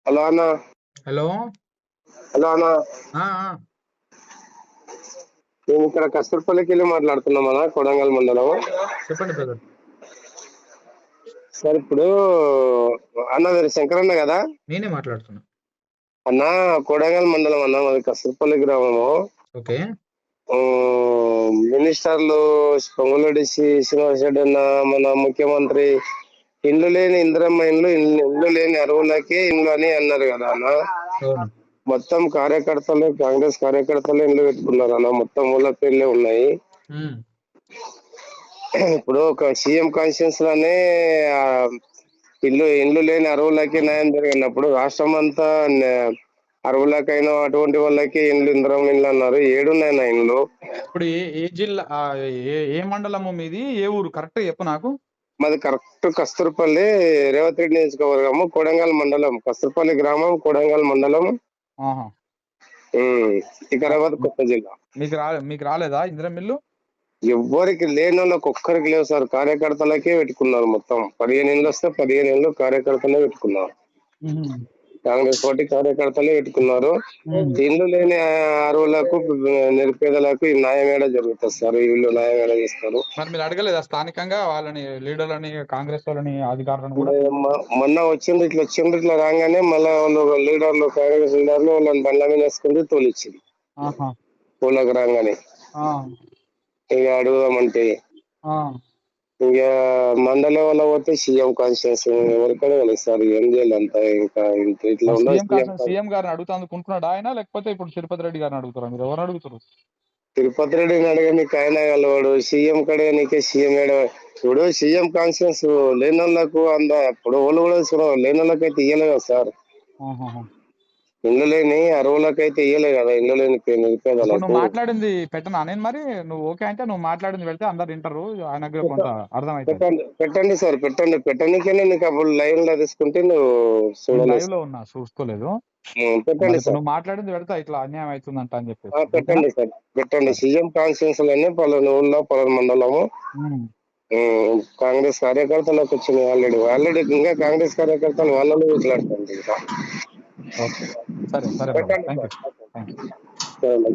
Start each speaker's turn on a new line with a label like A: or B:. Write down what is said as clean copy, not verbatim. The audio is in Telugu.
A: హలో అన్న.
B: హలో.
A: హలో అన్న.
B: ఆ! ఆ!
A: మేము ఇక్కడ కస్తూర్పల్లికి వెళ్ళి మాట్లాడుతున్నాం అన్న, కొడంగల్ మండలం.
B: చెప్పండి బ్రదర్.
A: సార్ ఇప్పుడు అన్న మీరు శంకరన్న కదా
B: నేనే మాట్లాడుతున్నా.
A: అన్న? కొడంగల్ మండలం అన్న, మాది కస్తూర్పల్లి గ్రామము.
B: ఓకే.
A: మినిస్టర్లు పొంగులేటి శ్రీనివాస్ రెడ్డి అన్న, మన ముఖ్యమంత్రి ఇండ్లు లేని ఇందిరమ్మ ఇండ్లు లేని అరువులకి ఇండ్లు అని అన్నారు కదా అన్న.
B: అవును.
A: మొత్తం కార్యకర్తలు, కాంగ్రెస్ కార్యకర్తలు ఇండ్లు పెట్టుకున్నారు అన్న, మొత్తం ఊళ్ళ పేర్లే ఉన్నాయి.
B: హ్మ్.
A: ఇప్పుడు ఒక సీఎం కాన్షియన్స్ లోనే ఆ, ఇండ్లు లేని అరువులకి న్యాయం జరిగినప్పుడు రాష్ట్రం అంతా అరువులకైనా అటువంటి వాళ్ళకి ఇండ్లు ఇందిరమ్మ ఇండ్లు అన్నారు. ఏడున్నాయి ఇండ్లు?
B: ఇప్పుడు ఏ జిల్లా, ఏ మండలము మీది? ఏ ఊరు కరెక్ట్ చెప్పు నాకు.
A: మాది కరెక్ట్ కస్తూర్పల్లి, రేవంత్ రెడ్డి నియోజకవర్గము, కొడంగల్ మండలం. కస్తూర్పల్లి గ్రామం, కొడంగల్ మండలం,
B: ఆహా.
A: వికారాబాద్ కొత్త జిల్లా.
B: మీకు రాలేదా ఇందిరమ్మ ఇల్లు?
A: ఎవ్వరికి లేని వాళ్ళకి ఒక్కరికి లేవు సార్, కార్యకర్తలకే పెట్టుకున్నారు. మొత్తం 15 ఏళ్ళు వస్తే 15 ఏళ్ళు కార్యకర్తలే పెట్టుకున్నారు. కాంగ్రెస్ పార్టీ కార్యకర్తలే పెట్టుకున్నారు. ఇండ్లు లేని అరువులకు, నిరుపేదలకు ఈ న్యాయం ఏడ జరుగుతుంది సార్? వీళ్ళు న్యాయం ఏడ చేస్తారు?
B: మరి మీరు అడగలేదా స్థానికంగా వాళ్ళని, లీడర్లని, కాంగ్రెస్ వాళ్ళని, అధికారులను కూడా?
A: మొన్న ఇట్లా రాగానే మళ్ళీ వాళ్ళు లీడర్లు, కాంగ్రెస్ లీడర్లు వాళ్ళని బండ్ల మీద వేసుకుంటూ తోలిచ్చింది ఊళ్ళకి రాగానే. ఇక అడుగుదామంటే ఇక మండలి వల్ల పోతే సీఎం కాన్స్టిట్యూన్సీ ఎవరికైనా కలుస్తారు. ఏం చేయాలి అంతా? ఇంకా ఇట్లా ఉండదు.
B: సీఎం గారిని అడుగుతా అనుకుంటున్నాడు ఆయన, లేకపోతే ఇప్పుడు తిరుపతి రెడ్డి గారిని అడుగుతారా? మీరు ఎవరు అడుగుతారు?
A: తిరుపతి రెడ్డిని అడగనికి ఆయన కలవాడు, సీఎం కడగనికే సీఎం ఏడ. ఇప్పుడు సీఎం కాన్స్టిట్యూన్స్ లేని వాళ్ళకు ఇప్పుడు వాళ్ళు కూడా లేని వాళ్ళకైతే ఇయ్యలే కదా సార్. ఇల్లు లేని అరువులకైతే ఇయ్యలే కదా, ఇల్లు లేని నిరుపేదలకు.
B: నువ్వు మాట్లాడింది పెట్టనా నేను? మరి నువ్వు ఓకే అంటే నువ్వు మాట్లాడింది పెడితే అందరు వింటారు, ఆయనకు కొంత అర్థమవుతుంది.
A: పెట్టండి సార్, పెట్టడానికైనా నీకు అప్పుడు లైవ్ లో తీసుకుంటే నువ్వు
B: లైవ్
A: చూడలేదు.
B: లో ఉన్నా, చూసుకోలేదు.
A: పెట్టండి సార్,
B: నువ్వు మాట్లాడింది పెడతా, ఇట్లా అన్యాయం అవుతుందంట అని చెప్పేసి.
A: పెట్టండి సార్, పెట్టండి. సీఎం కాన్స్టిట్యూన్స్ లోనే పలానా ఊళ్ళో పలానా మండలము కాంగ్రెస్ కార్యకర్తలకు వచ్చినాయి. ఆల్రెడీ ఇంకా కాంగ్రెస్ కార్యకర్తలు వాళ్ళలో మాట్లాడుతుంది. ఇంకా
B: ఓకే. సరే సరే,
A: పెట్టండి
B: థ్యాంక్
A: సార్.
B: యూ.
A: సరే.